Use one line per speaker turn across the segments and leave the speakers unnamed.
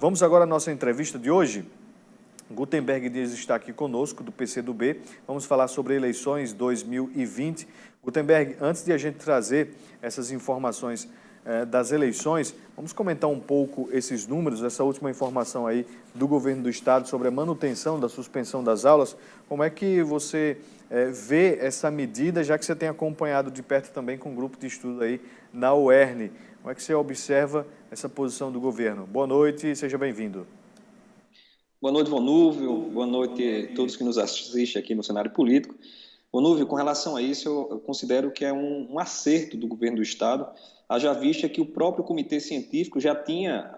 Vamos agora à nossa entrevista de hoje. Gutenberg Dias está aqui conosco, do PCdoB. Vamos falar sobre eleições 2020. Gutenberg, antes de a gente trazer essas informações das eleições, vamos comentar um pouco esses números, essa última informação aí do governo do estado sobre a manutenção da suspensão das aulas. Como é que você vê essa medida, já que você tem acompanhado de perto também com um grupo de estudo aí na UERN? Como é que você observa essa posição do governo? Boa noite e seja bem-vindo.
Boa noite, Vonúvio. Boa noite a todos que nos assistem aqui no cenário político. Vonúvio, com relação a isso, eu considero que é um acerto do governo do estado, haja vista que o próprio comitê científico já tinha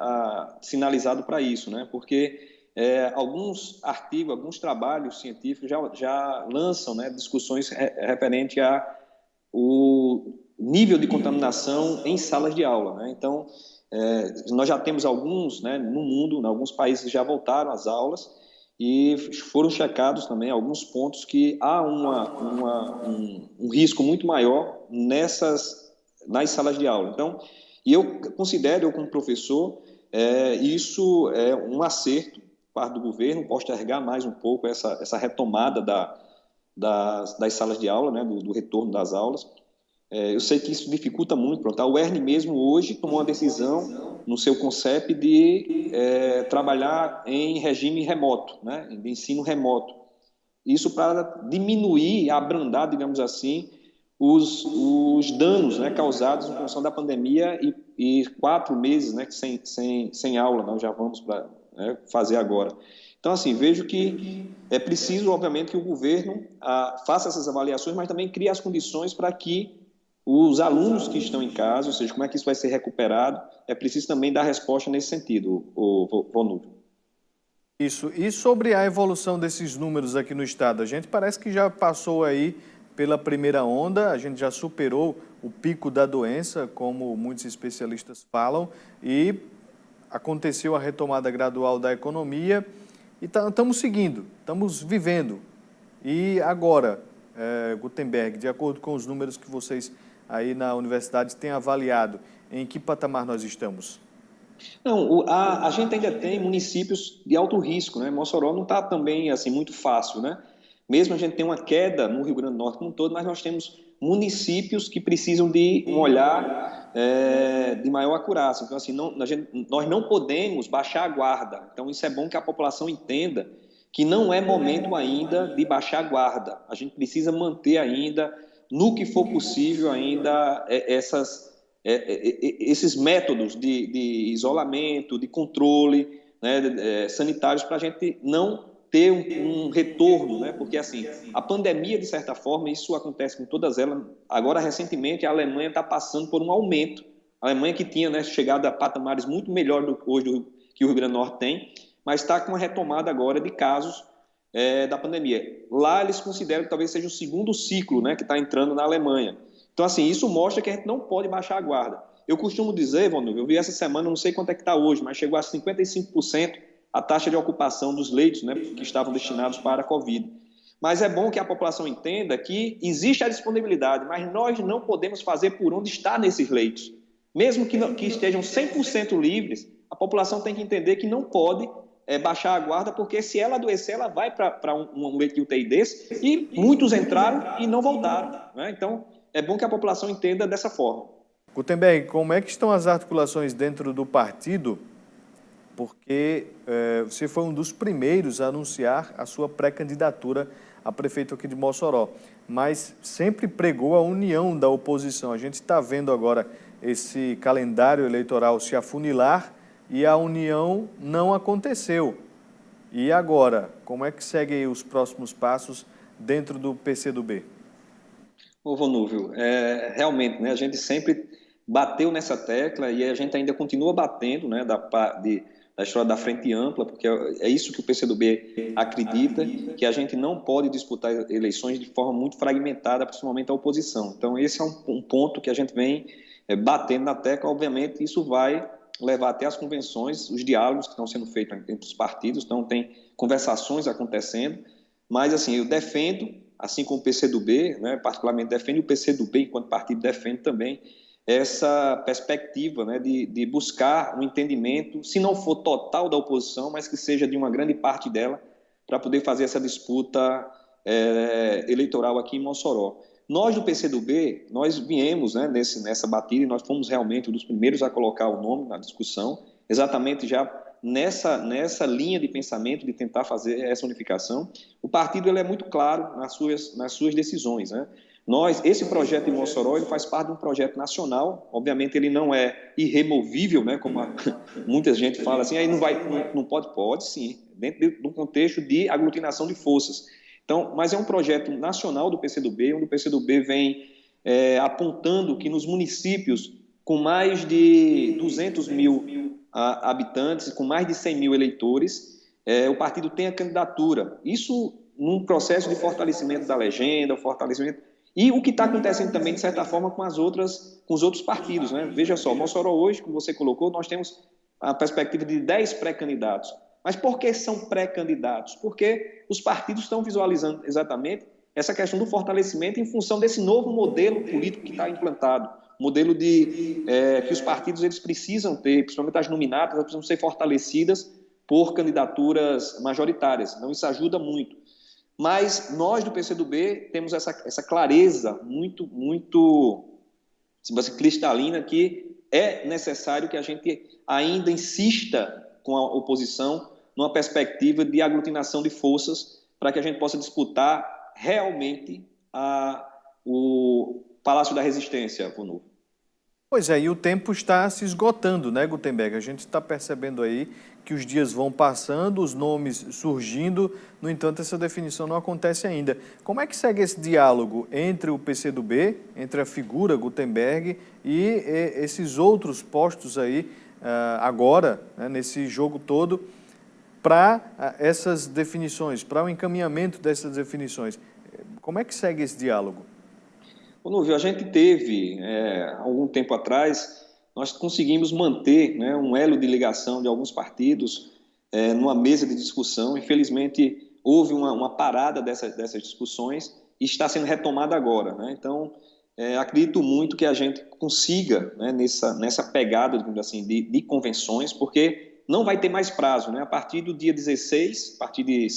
sinalizado para isso, né? Porque alguns artigos, alguns trabalhos científicos já lançam, né, discussões referente ao nível de contaminação em salas de aula, né? Então, nós já temos alguns, né, no mundo, em alguns países já voltaram às aulas e foram checados também alguns pontos que há um risco muito maior nas salas de aula. Então, e eu considero, eu como professor, isso é um acerto parte do governo, postergar mais um pouco essa retomada das salas de aula, né, do retorno das aulas. Eu sei que isso dificulta muito. Pronto. A UERN mesmo hoje tomou uma decisão no seu CONCEP de trabalhar em regime remoto, né, de ensino remoto. Isso para diminuir, abrandar, digamos assim, os danos, né, causados em função da pandemia e 4 meses, né, sem aula, nós já vamos fazer agora. Então, assim, vejo que é preciso, obviamente, que o governo faça essas avaliações, mas também crie as condições para que os alunos que estão em casa, ou seja, como é que isso vai ser recuperado, é preciso também dar resposta nesse sentido, Vonúvio.
Isso. E sobre a evolução desses números aqui no estado, a gente parece que já passou aí pela primeira onda, a gente já superou o pico da doença, como muitos especialistas falam, e aconteceu a retomada gradual da economia e estamos seguindo, estamos vivendo. E agora, Gutenberg, de acordo com os números que vocês aí na universidade têm avaliado, em que patamar nós estamos?
Não, a gente ainda tem municípios de alto risco, né? Mossoró não está também assim muito fácil, né? Mesmo a gente tem uma queda no Rio Grande do Norte como um todo, mas nós temos municípios que precisam de um olhar de maior acurácia. Então, assim, nós não podemos baixar a guarda. Então, isso é bom que a população entenda que não é momento ainda de baixar a guarda. A gente precisa manter ainda, no que for possível ainda, esses métodos de isolamento, de controle, né, sanitários, para a gente não ter um retorno, né? Porque assim, a pandemia, de certa forma, isso acontece com todas elas. Agora, recentemente, a Alemanha está passando por um aumento. A Alemanha que tinha, né, chegado a patamares muito melhores hoje que o Rio Grande do Norte tem, mas está com uma retomada agora de casos da pandemia. Lá eles consideram que talvez seja o segundo ciclo, né, que está entrando na Alemanha. Então, assim, isso mostra que a gente não pode baixar a guarda. Eu costumo dizer, Vonúvio, eu vi essa semana, não sei quanto é que está hoje, mas chegou a 55% a taxa de ocupação dos leitos, né, que estavam destinados para a Covid. Mas é bom que a população entenda que existe a disponibilidade, mas nós não podemos fazer por onde está nesses leitos. Mesmo que estejam 100% livres, a população tem que entender que não pode baixar a guarda, porque se ela adoecer, ela vai para um leito de UTI desse, e muitos entraram e não voltaram, né? Então, é bom que a população entenda dessa forma.
Gutenberg, como é que estão as articulações dentro do partido? Porque você foi um dos primeiros a anunciar a sua pré-candidatura a prefeito aqui de Mossoró, mas sempre pregou a união da oposição. A gente está vendo agora esse calendário eleitoral se afunilar e a união não aconteceu. E agora, como é que seguem os próximos passos dentro do PCdoB?
Ô, Vonúvio, realmente, né, a gente sempre bateu nessa tecla e a gente ainda continua batendo, né, da história da frente ampla, porque é isso que o PCdoB acredita, que a gente não pode disputar eleições de forma muito fragmentada, principalmente a oposição. Então, esse é um ponto que a gente vem batendo na tecla. Obviamente, isso vai levar até as convenções, os diálogos que estão sendo feitos entre os partidos, então tem conversações acontecendo, mas assim, eu defendo, assim como o PCdoB, né, particularmente defende o PCdoB enquanto partido defende também, essa perspectiva, né, de buscar um entendimento, se não for total da oposição, mas que seja de uma grande parte dela, para poder fazer essa disputa eleitoral aqui em Mossoró. Nós do PCdoB, nós viemos, né, nessa batida, e nós fomos realmente um dos primeiros a colocar o nome na discussão, exatamente já nessa linha de pensamento de tentar fazer essa unificação. O partido ele é muito claro nas suas decisões, né? Esse projeto em Mossoró ele faz parte de um projeto nacional, obviamente ele não é irremovível, né, como muita gente fala assim, aí não pode sim, dentro de um contexto de aglutinação de forças. Então, mas é um projeto nacional do PCdoB, onde o PCdoB vem apontando que nos municípios com mais de 200 mil habitantes, com mais de 100 mil eleitores, o partido tem a candidatura. Isso num processo de fortalecimento da legenda, fortalecimento. E o que está acontecendo também, de certa forma, com os outros partidos, né? Veja só, Mossoró hoje, como você colocou, nós temos a perspectiva de 10 pré-candidatos. Mas por que são pré-candidatos? Porque os partidos estão visualizando exatamente essa questão do fortalecimento em função desse novo modelo político que está implantado. Modelo que os partidos eles precisam ter, principalmente as nominatas, elas precisam ser fortalecidas por candidaturas majoritárias. Então, isso ajuda muito. Mas nós do PCdoB temos essa clareza muito cristalina que é necessário que a gente ainda insista com a oposição numa perspectiva de aglutinação de forças para que a gente possa disputar realmente o Palácio da Resistência, Vonur.
Pois é, e o tempo está se esgotando, né, Gutenberg? A gente está percebendo aí que os dias vão passando, os nomes surgindo, no entanto, essa definição não acontece ainda. Como é que segue esse diálogo entre o PCdoB, entre a figura Gutenberg e esses outros postos aí, agora, né, nesse jogo todo, para essas definições, para o encaminhamento dessas definições? Como é que segue esse diálogo?
Vonúvio, a gente teve, algum tempo atrás, nós conseguimos manter, né, um elo de ligação de alguns partidos numa mesa de discussão. Infelizmente, houve uma parada dessas discussões e está sendo retomada agora, né? Então, acredito muito que a gente consiga, né, nessa pegada, digamos assim, de convenções, porque não vai ter mais prazo, né? A partir do dia 16, a partir de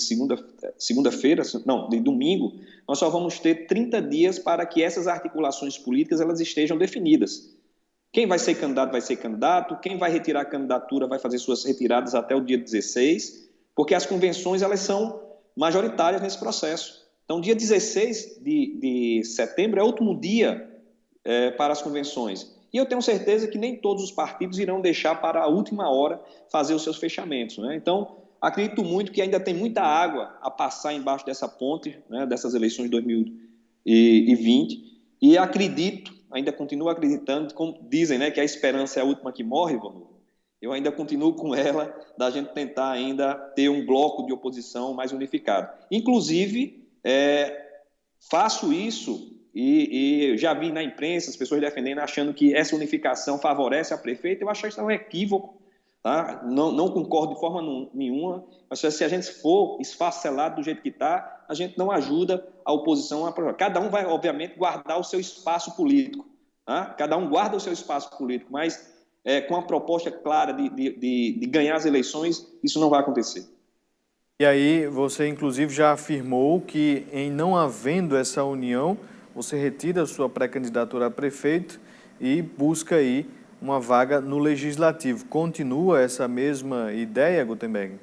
segunda-feira, não, de domingo, nós só vamos ter 30 dias para que essas articulações políticas elas estejam definidas. Quem vai ser candidato, quem vai retirar a candidatura vai fazer suas retiradas até o dia 16, porque as convenções elas são majoritárias nesse processo. Então, dia 16 de setembro é o último dia para as convenções. E eu tenho certeza que nem todos os partidos irão deixar para a última hora fazer os seus fechamentos, né? Então, acredito muito que ainda tem muita água a passar embaixo dessa ponte, né, dessas eleições de 2020, e acredito, ainda continuo acreditando, como dizem, né, que a esperança é a última que morre, eu ainda continuo com ela, da gente tentar ainda ter um bloco de oposição mais unificado. Inclusive, faço isso e já vi na imprensa as pessoas defendendo, achando que essa unificação favorece a prefeita. Eu acho que isso é um equívoco. Tá? Não concordo de forma nenhuma, mas se a gente for esfacelado do jeito que está, a gente não ajuda a oposição a aprovar. Cada um vai, obviamente, guardar o seu espaço político. Tá? Cada um guarda o seu espaço político, mas com a proposta clara de ganhar as eleições, isso não vai acontecer.
E aí você, inclusive, já afirmou que, em não havendo essa união, você retira a sua pré-candidatura a prefeito e busca aí uma vaga no Legislativo. Continua essa mesma ideia, Gutenberg?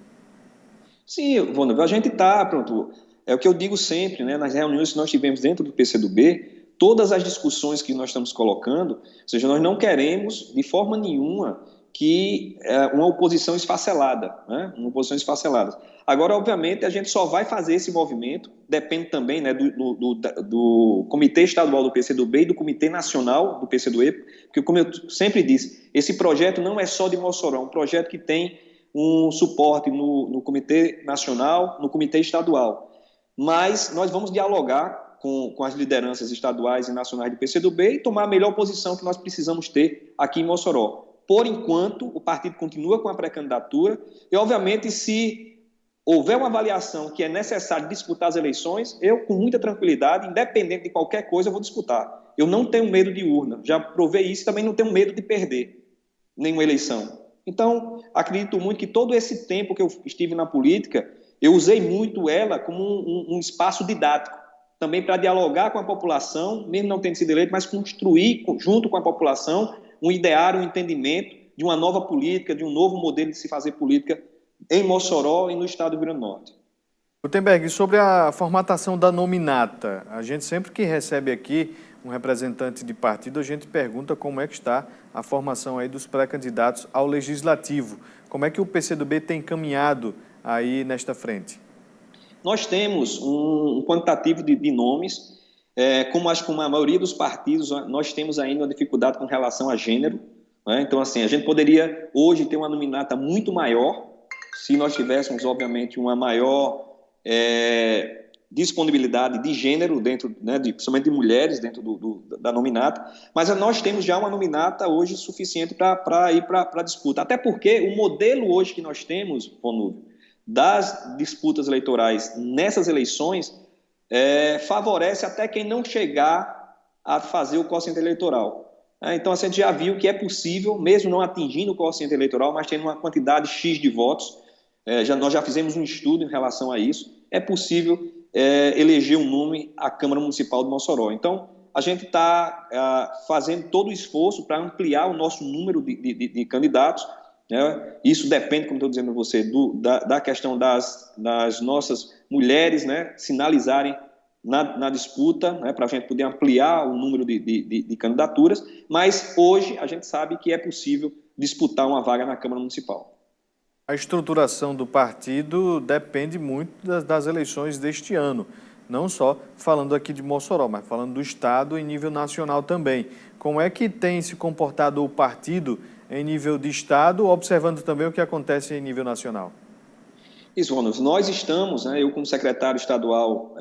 Sim, Vonúvio, a gente está, pronto, é o que eu digo sempre, né, nas reuniões que nós tivemos dentro do PCdoB, todas as discussões que nós estamos colocando, ou seja, nós não queremos, de forma nenhuma, que uma oposição esfacelada, né, uma oposição esfacelada. Agora, obviamente, a gente só vai fazer esse movimento, depende também, né, do Comitê Estadual do PCdoB e do Comitê Nacional do PCdoB, porque, como eu sempre disse, esse projeto não é só de Mossoró, é um projeto que tem um suporte no Comitê Nacional, no Comitê Estadual. Mas nós vamos dialogar com as lideranças estaduais e nacionais do PCdoB e tomar a melhor posição que nós precisamos ter aqui em Mossoró. Por enquanto, o partido continua com a pré-candidatura e, obviamente, se houver uma avaliação que é necessário disputar as eleições, eu, com muita tranquilidade, independente de qualquer coisa, eu vou disputar. Eu não tenho medo de urna, já provei isso e também não tenho medo de perder nenhuma eleição. Então, acredito muito que todo esse tempo que eu estive na política, eu usei muito ela como um espaço didático, também para dialogar com a população, mesmo não tendo sido eleito, mas construir junto com a população um ideário, um entendimento de uma nova política, de um novo modelo de se fazer política em Mossoró e no estado do Rio Grande do Norte.
Gutenberg, sobre a formatação da nominata, a gente sempre que recebe aqui um representante de partido, a gente pergunta como é que está a formação aí dos pré-candidatos ao Legislativo. Como é que o PCdoB tem caminhado aí nesta frente?
Nós temos um quantitativo de nomes, como acho que com a maioria dos partidos, nós temos ainda uma dificuldade com relação a gênero, né? Então, assim, a gente poderia hoje ter uma nominata muito maior, se nós tivéssemos, obviamente, uma maior disponibilidade de gênero dentro, né, principalmente de mulheres dentro da nominata, mas nós temos já uma nominata hoje suficiente para ir para a disputa, até porque o modelo hoje que nós temos, Vonúvio, das disputas eleitorais nessas eleições favorece até quem não chegar a fazer o quociente eleitoral. Então, assim, a gente já viu que é possível, mesmo não atingindo o quociente eleitoral, mas tendo uma quantidade X de votos, nós já fizemos um estudo em relação a isso, é possível eleger um nome à Câmara Municipal de Mossoró. Então, a gente está fazendo todo o esforço para ampliar o nosso número de candidatos, né? Isso depende, como estou dizendo a você, da questão das nossas mulheres, né, sinalizarem na disputa, né, para a gente poder ampliar o número de candidaturas, mas hoje a gente sabe que é possível disputar uma vaga na Câmara Municipal.
A estruturação do partido depende muito das eleições deste ano, não só falando aqui de Mossoró, mas falando do Estado em nível nacional também. Como é que tem se comportado o partido em nível de Estado, observando também o que acontece em nível nacional?
Isso, Ronald. Nós estamos, né, eu como secretário estadual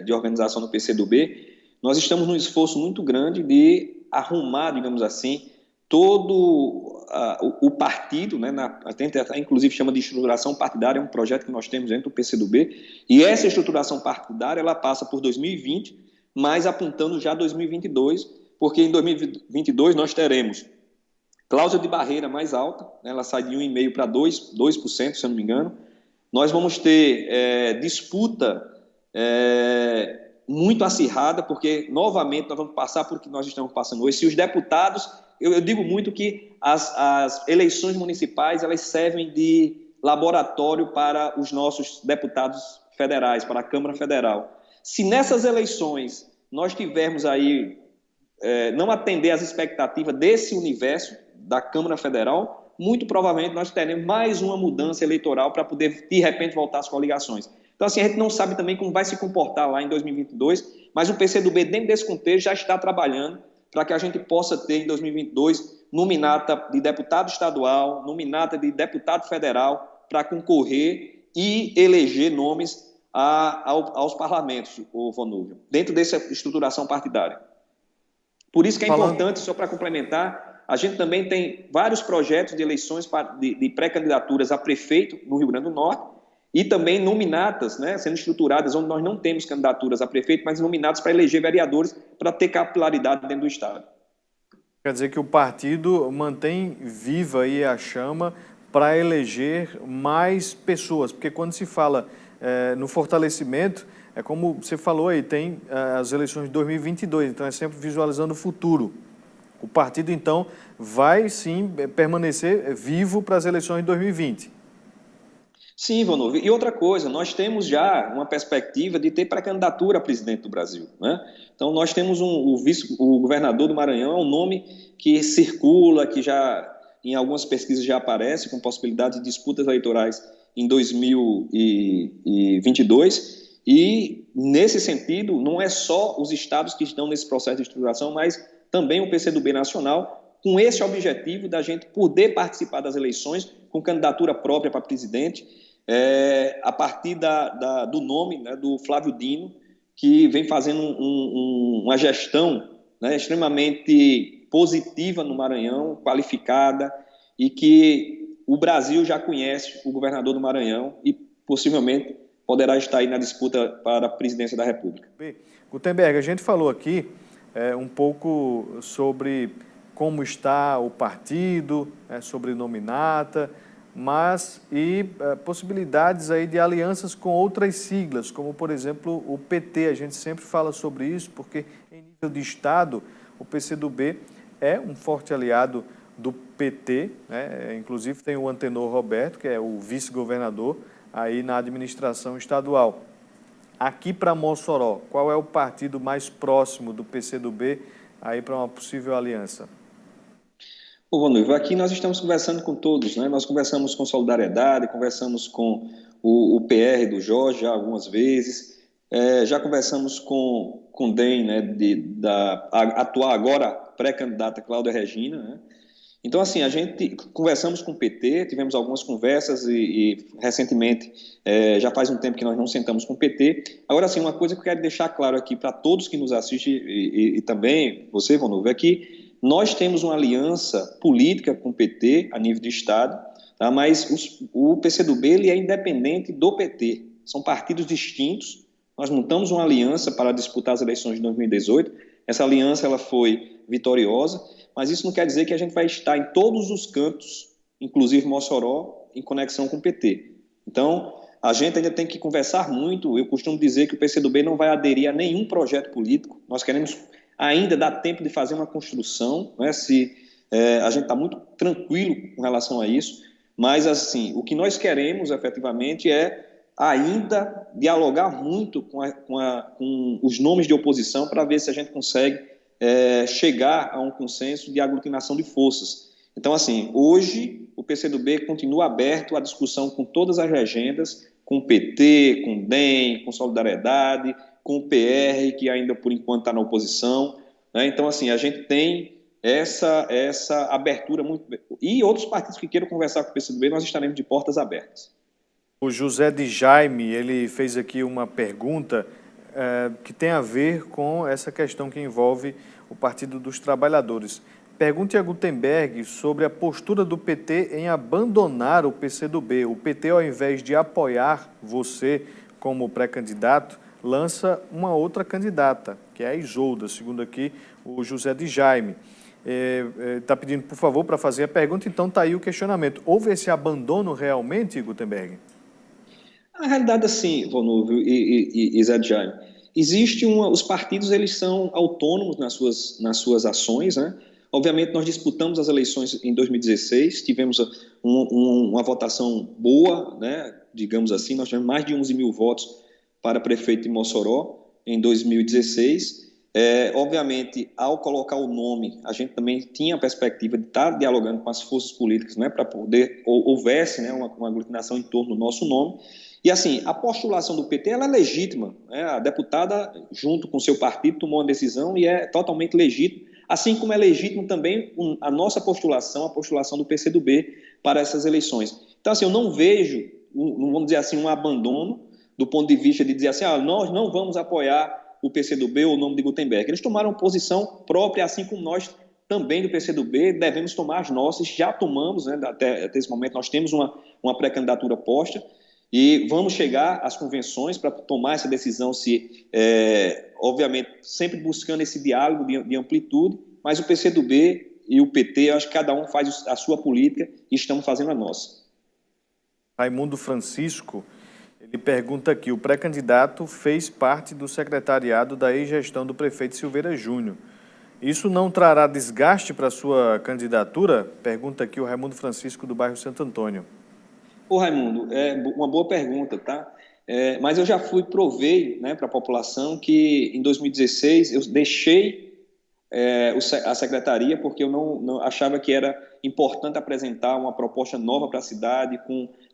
de organização do PCdoB, nós estamos num esforço muito grande de arrumar, digamos assim, todo o partido, né, a gente inclusive chama de estruturação partidária, é um projeto que nós temos dentro do PCdoB, e essa estruturação partidária ela passa por 2020, mas apontando já 2022, porque em 2022 nós teremos cláusula de barreira mais alta, né, ela sai de 1,5% para 2%, se eu não me engano. Nós vamos ter disputa muito acirrada, porque, novamente, nós vamos passar por o que nós estamos passando hoje. Se os deputados... Eu digo muito que as eleições municipais elas servem de laboratório para os nossos deputados federais, para a Câmara Federal. Se nessas eleições nós tivermos aí, não atender às expectativas desse universo da Câmara Federal, muito provavelmente nós teremos mais uma mudança eleitoral para poder, de repente, voltar às coligações. Então, assim, a gente não sabe também como vai se comportar lá em 2022, mas o PCdoB, dentro desse contexto, já está trabalhando para que a gente possa ter, em 2022, nominata de deputado estadual, nominata de deputado federal, para concorrer e eleger nomes aos parlamentos, o Vonúvio, dentro dessa estruturação partidária. Por isso que é importante, só para complementar, a gente também tem vários projetos de eleições de pré-candidaturas a prefeito no Rio Grande do Norte e também nominatas, né, sendo estruturadas onde nós não temos candidaturas a prefeito, mas nominados para eleger vereadores para ter capilaridade dentro do Estado.
Quer dizer que o partido mantém viva aí a chama para eleger mais pessoas, porque quando se fala no fortalecimento, é como você falou aí, tem as eleições de 2022, então é sempre visualizando o futuro. O partido, então, vai sim permanecer vivo para as eleições de 2020.
Sim, Vonúvio. E outra coisa, nós temos já uma perspectiva de ter pré-candidatura a presidente do Brasil, né? Então, nós temos o governador do Maranhão, é um nome que circula, que já em algumas pesquisas já aparece, com possibilidade de disputas eleitorais em 2022. E, nesse sentido, não é só os estados que estão nesse processo de estruturação, mas também o PCdoB nacional, com esse objetivo da gente poder participar das eleições com candidatura própria para presidente, a partir do nome, né, do Flávio Dino, que vem fazendo uma gestão, né, extremamente positiva no Maranhão, qualificada, e que o Brasil já conhece o governador do Maranhão e possivelmente poderá estar aí na disputa para a presidência da República.
Gutenberg, a gente falou aqui um pouco sobre como está o partido, sobre nominata, mas possibilidades aí de alianças com outras siglas, como, por exemplo, o PT. A gente sempre fala sobre isso, porque em nível de Estado, o PCdoB é um forte aliado do PT, né? Inclusive tem o Antenor Roberto, que é o vice-governador aí na administração estadual. Aqui para Mossoró, qual é o partido mais próximo do PCdoB aí para uma possível aliança?
Bom, Noivo, aqui nós estamos conversando com todos, né? Nós conversamos com Solidariedade, conversamos com o PR do Jorge já algumas vezes, já conversamos com o DEM, né, da atual agora pré-candidata Cláudia Regina, né? Então, assim, a gente conversamos com o PT, tivemos algumas conversas e recentemente, já faz um tempo que nós não sentamos com o PT. Agora, assim, uma coisa que eu quero deixar claro aqui para todos que nos assistem e também você, Vonulvo, é que nós temos uma aliança política com o PT a nível de Estado, tá? Mas o PCdoB ele é independente do PT, são partidos distintos. Nós montamos uma aliança para disputar as eleições de 2018, essa aliança ela foi vitoriosa, mas isso não quer dizer que a gente vai estar em todos os cantos, inclusive Mossoró, em conexão com o PT. Então, a gente ainda tem que conversar muito. Eu costumo dizer que o PCdoB não vai aderir a nenhum projeto político. Nós queremos ainda dar tempo de fazer uma construção, né? A gente está muito tranquilo com relação a isso, mas assim, o que nós queremos efetivamente é ainda dialogar muito com os nomes de oposição para ver se a gente consegue chegar a um consenso de aglutinação de forças. Então, assim, hoje o PCdoB continua aberto à discussão com todas as legendas, com o PT, com o DEM, com Solidariedade, com o PR, que ainda por enquanto está na oposição, né? Então, assim, a gente tem essa abertura muito... E outros partidos que queiram conversar com o PCdoB, nós estaremos de portas abertas.
O José de Jaime, ele fez aqui uma pergunta que tem a ver com essa questão que envolve o Partido dos Trabalhadores. Pergunte a Gutenberg sobre a postura do PT em abandonar o PCdoB. O PT, ao invés de apoiar você como pré-candidato, lança uma outra candidata, que é a Isolda, segundo aqui o José de Jaime. Está pedindo, por favor, para fazer a pergunta, então está aí o questionamento. Houve esse abandono realmente, Gutenberg?
Na realidade, assim, Vonúvio e Zé de Jaime, os partidos eles são autônomos nas suas ações, né? Obviamente, nós disputamos as eleições em 2016, tivemos uma votação boa, né? Digamos assim, nós tivemos mais de 11 mil votos para prefeito de Mossoró em 2016. Obviamente, ao colocar o nome, a gente também tinha a perspectiva de estar dialogando com as forças políticas, né, para poder houvesse, né, uma aglutinação em torno do nosso nome. E assim, a postulação do PT ela é legítima, né? A deputada, junto com o seu partido, tomou uma decisão e é totalmente legítimo, assim como é legítimo também a nossa postulação, a postulação do PCdoB para essas eleições. Então, assim, eu não vejo, vamos dizer assim, um abandono do ponto de vista de dizer assim, nós não vamos apoiar o PCdoB ou o nome de Gutenberg. Eles tomaram posição própria, assim como nós também do PCdoB devemos tomar as nossas, já tomamos, né, até esse momento nós temos uma pré-candidatura posta e vamos chegar às convenções para tomar essa decisão, obviamente, sempre buscando esse diálogo de amplitude, mas o PCdoB e o PT, acho que cada um faz a sua política e estamos fazendo a nossa.
Raimundo Francisco, ele pergunta aqui, o pré-candidato fez parte do secretariado da ex-gestão do prefeito Silveira Júnior. Isso não trará desgaste para a sua candidatura? Pergunta aqui o Raimundo Francisco, do bairro Santo Antônio.
Ô Raimundo, é uma boa pergunta, tá? Mas eu já provei, né, para a população que em 2016 eu deixei a secretaria porque eu não achava que era importante apresentar uma proposta nova para a cidade,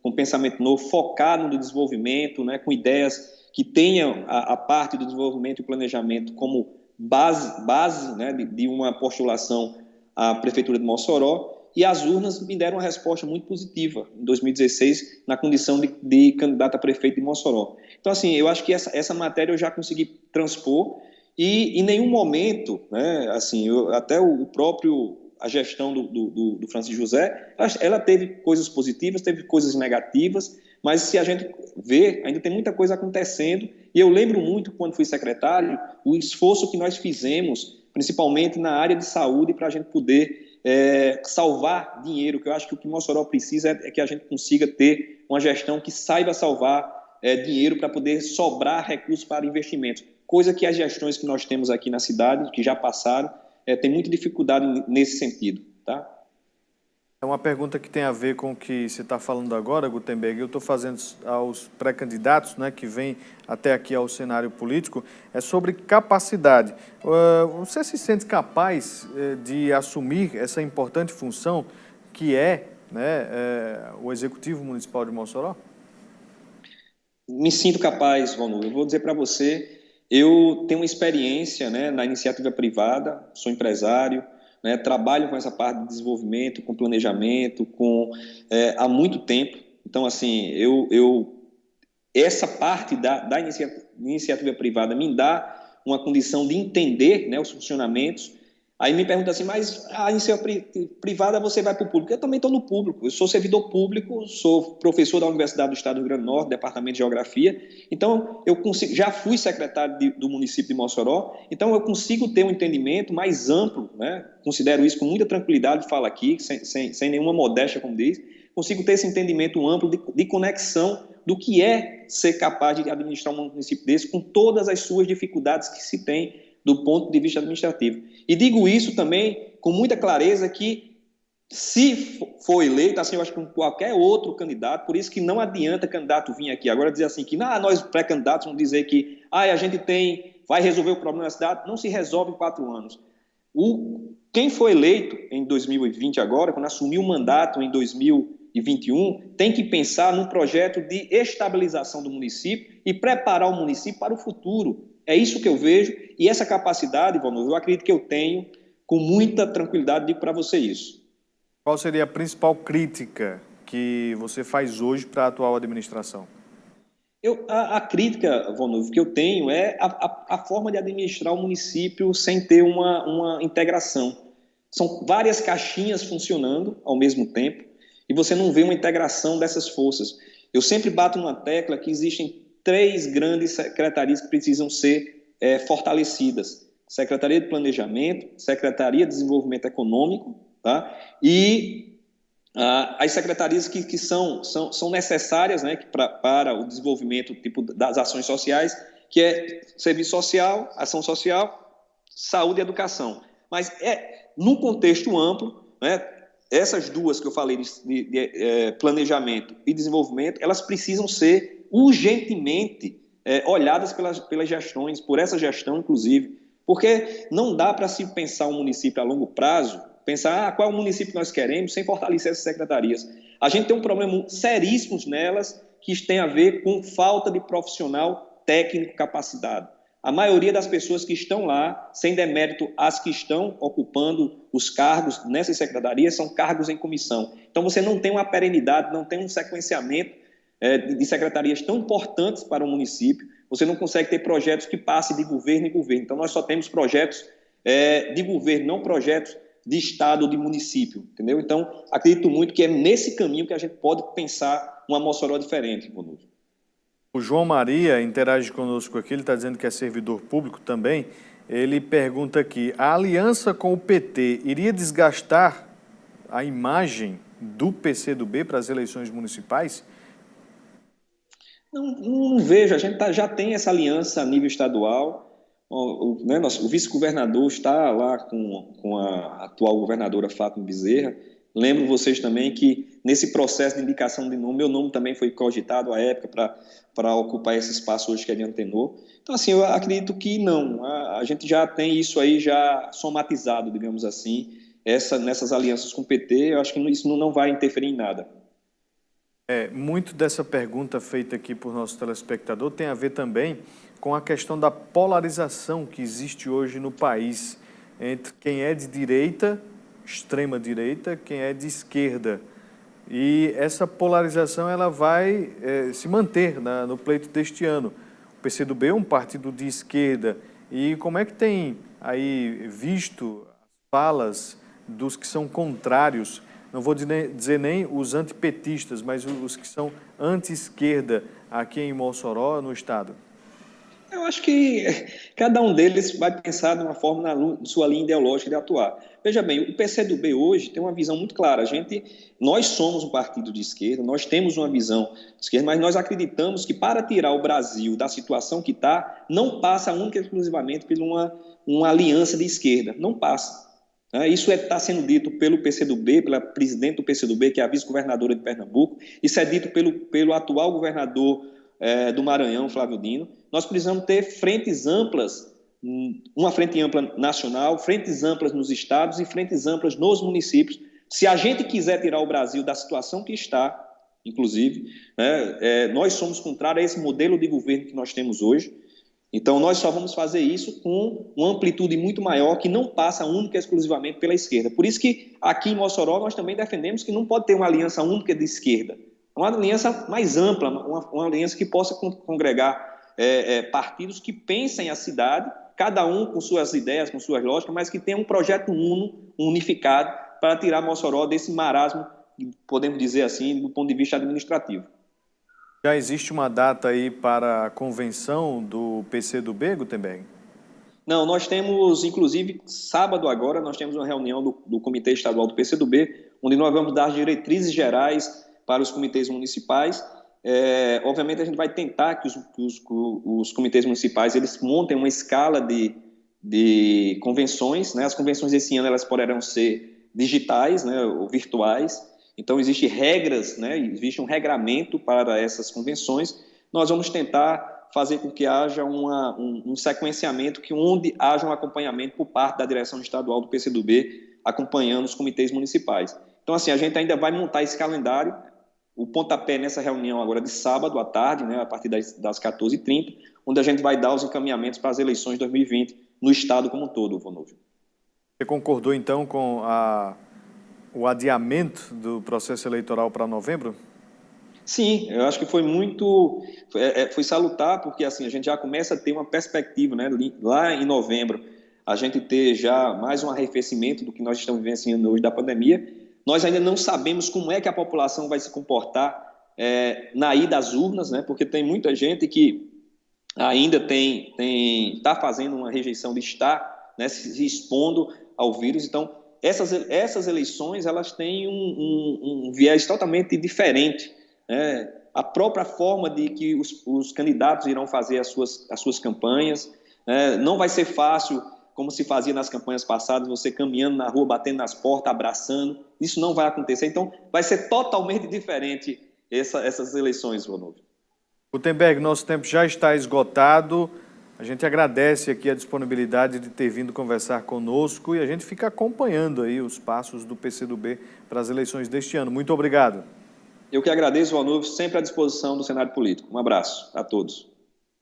com pensamento novo, focado no desenvolvimento, né, com ideias que tenham a parte do desenvolvimento e planejamento como base, né, de uma postulação à Prefeitura de Mossoró. E as urnas me deram uma resposta muito positiva em 2016, na condição de candidato a prefeito de Mossoró. Então, assim, eu acho que essa matéria eu já consegui transpor e em nenhum momento, né, assim, até a gestão do Francisco José, ela teve coisas positivas, teve coisas negativas, mas se a gente vê, ainda tem muita coisa acontecendo. E eu lembro muito, quando fui secretário, o esforço que nós fizemos principalmente na área de saúde, para a gente poder salvar dinheiro, que eu acho que o que Mossoró precisa é que a gente consiga ter uma gestão que saiba salvar dinheiro para poder sobrar recursos para investimentos, coisa que as gestões que nós temos aqui na cidade, que já passaram, tem muita dificuldade nesse sentido, tá?
É uma pergunta que tem a ver com o que você está falando agora, Gutenberg. Eu estou fazendo aos pré-candidatos, né, que vêm até aqui ao cenário político, é sobre capacidade. Você se sente capaz de assumir essa importante função que é, né, o Executivo Municipal de Mossoró?
Me sinto capaz, Ronaldo. Eu vou dizer para você, eu tenho uma experiência, né, na iniciativa privada, sou empresário, né, trabalho com essa parte de desenvolvimento, com planejamento, há muito tempo. Então, assim, essa parte da iniciativa privada me dá uma condição de entender, né, os funcionamentos. Aí me pergunta assim, mas a iniciativa privada você vai para o público? Eu também estou no público, eu sou servidor público, sou professor da Universidade do Estado do Rio Grande do Norte, Departamento de Geografia, então eu já fui secretário do município de Mossoró, então eu consigo ter um entendimento mais amplo, né? Considero isso com muita tranquilidade, falo aqui, sem nenhuma modéstia, como diz, consigo ter esse entendimento amplo de conexão do que é ser capaz de administrar um município desse com todas as suas dificuldades que se tem do ponto de vista administrativo. E digo isso também com muita clareza que, se for eleito, assim, eu acho que com qualquer outro candidato, por isso que não adianta candidato vir aqui agora dizer assim, que nós pré-candidatos vamos dizer que a gente vai resolver o problema da cidade, não se resolve em 4 anos. Quem foi eleito em 2020 agora, quando assumiu o mandato em 2021, tem que pensar num projeto de estabilização do município e preparar o município para o futuro. É isso que eu vejo, e essa capacidade, Ivonov, eu acredito que eu tenho, com muita tranquilidade, digo para você isso.
Qual seria a principal crítica que você faz hoje para a atual administração?
A crítica, Ivonov, que eu tenho é a forma de administrar o município sem ter uma integração. São várias caixinhas funcionando ao mesmo tempo, e você não vê uma integração dessas forças. Eu sempre bato numa tecla que existem 3 grandes secretarias que precisam ser fortalecidas. Secretaria de Planejamento, Secretaria de Desenvolvimento Econômico, tá? E as secretarias que são necessárias, né, para o desenvolvimento tipo, das ações sociais, que é Serviço Social, Ação Social, Saúde e Educação. Mas num contexto amplo, né, essas duas que eu falei de planejamento e desenvolvimento, elas precisam ser urgentemente olhadas pelas gestões, por essa gestão, inclusive, porque não dá para se pensar um município a longo prazo, pensar qual é o município que nós queremos, sem fortalecer essas secretarias. A gente tem um problema seríssimo nelas, que tem a ver com falta de profissional técnico capacitado. A maioria das pessoas que estão lá, sem demérito as que estão ocupando os cargos nessas secretarias, são cargos em comissão. Então, você não tem uma perenidade, não tem um sequenciamento de secretarias tão importantes para o município, você não consegue ter projetos que passem de governo em governo. Então, nós só temos projetos de governo, não projetos de estado ou de município, entendeu? Então, acredito muito que é nesse caminho que a gente pode pensar uma Mossoró diferente, Ronaldo.
O João Maria interage conosco aqui, ele está dizendo que é servidor público também. Ele pergunta aqui, a aliança com o PT iria desgastar a imagem do PCdoB para as eleições municipais?
Não vejo, a gente já tem essa aliança a nível estadual, o vice-governador está lá com a atual governadora Fátima Bezerra. Lembro vocês também que nesse processo de indicação de nome, meu nome também foi cogitado à época para ocupar esse espaço hoje que é de Antenor. Então, assim, eu acredito que não, a gente já tem isso aí já somatizado, digamos assim, nessas alianças com o PT, eu acho que isso não vai interferir em nada.
Muito dessa pergunta feita aqui por nosso telespectador tem a ver também com a questão da polarização que existe hoje no país entre quem é de direita, extrema direita, quem é de esquerda. E essa polarização ela vai se manter no pleito deste ano. O PCdoB é um partido de esquerda. E como é que tem aí visto as falas dos que são contrários, não vou dizer nem os antipetistas, mas os que são anti-esquerda aqui em Mossoró, no estado?
Eu acho que cada um deles vai pensar de uma forma na sua linha ideológica de atuar. Veja bem, o PCdoB hoje tem uma visão muito clara. Nós somos um partido de esquerda, nós temos uma visão de esquerda, mas nós acreditamos que para tirar o Brasil da situação que está, não passa única e exclusivamente por uma aliança de esquerda. Não passa. Isso está sendo dito pelo PCdoB, pela presidente do PCdoB, que é a vice-governadora de Pernambuco. Isso é dito pelo atual governador do Maranhão, Flávio Dino. Nós precisamos ter frentes amplas, uma frente ampla nacional, frentes amplas nos estados e frentes amplas nos municípios. Se a gente quiser tirar o Brasil da situação que está, inclusive, nós somos contrários a esse modelo de governo que nós temos hoje. Então, nós só vamos fazer isso com uma amplitude muito maior que não passa única e exclusivamente pela esquerda. Por isso que aqui em Mossoró nós também defendemos que não pode ter uma aliança única de esquerda. Uma aliança mais ampla, uma aliança que possa congregar partidos que pensem a cidade, cada um com suas ideias, com suas lógicas, mas que tenha um projeto unificado para tirar Mossoró desse marasmo, podemos dizer assim, do ponto de vista administrativo.
Já existe uma data aí para a convenção do PCdoB, Gutenberg?
Não, nós temos, inclusive, sábado agora, nós temos uma reunião do Comitê Estadual do PCdoB, onde nós vamos dar diretrizes gerais para os comitês municipais. Obviamente, a gente vai tentar que os comitês municipais eles montem uma escala de convenções, né? As convenções desse ano elas poderão ser digitais, né, ou virtuais. Então, existem regras, né, existe um regramento para essas convenções. Nós vamos tentar fazer com que haja um sequenciamento, onde haja um acompanhamento por parte da direção estadual do PCdoB, acompanhando os comitês municipais. Então, assim, a gente ainda vai montar esse calendário, o pontapé nessa reunião agora de sábado à tarde, né, a partir das 14h30, onde a gente vai dar os encaminhamentos para as eleições de 2020 no estado como um todo, Vonúvio.
Você concordou, então, com o adiamento do processo eleitoral para novembro?
Sim, eu acho que foi salutar, porque assim, a gente já começa a ter uma perspectiva, né? Lá em novembro, a gente ter já mais um arrefecimento do que nós estamos vivenciando hoje da pandemia. Nós ainda não sabemos como é que a população vai se comportar na ida às urnas, né? Porque tem muita gente que ainda está fazendo uma rejeição de estar, né, se expondo ao vírus. Então, essas eleições elas têm um viés totalmente diferente. A própria forma de que os candidatos irão fazer as suas campanhas, não vai ser fácil, como se fazia nas campanhas passadas, você caminhando na rua, batendo nas portas, abraçando, isso não vai acontecer. Então, vai ser totalmente diferente essas eleições, Vonúvio.
Gutenberg, nosso tempo já está esgotado. A gente agradece aqui a disponibilidade de ter vindo conversar conosco e a gente fica acompanhando aí os passos do PCdoB para as eleições deste ano. Muito obrigado.
Eu que agradeço, Vonúvio, sempre à disposição do cenário político. Um abraço a todos.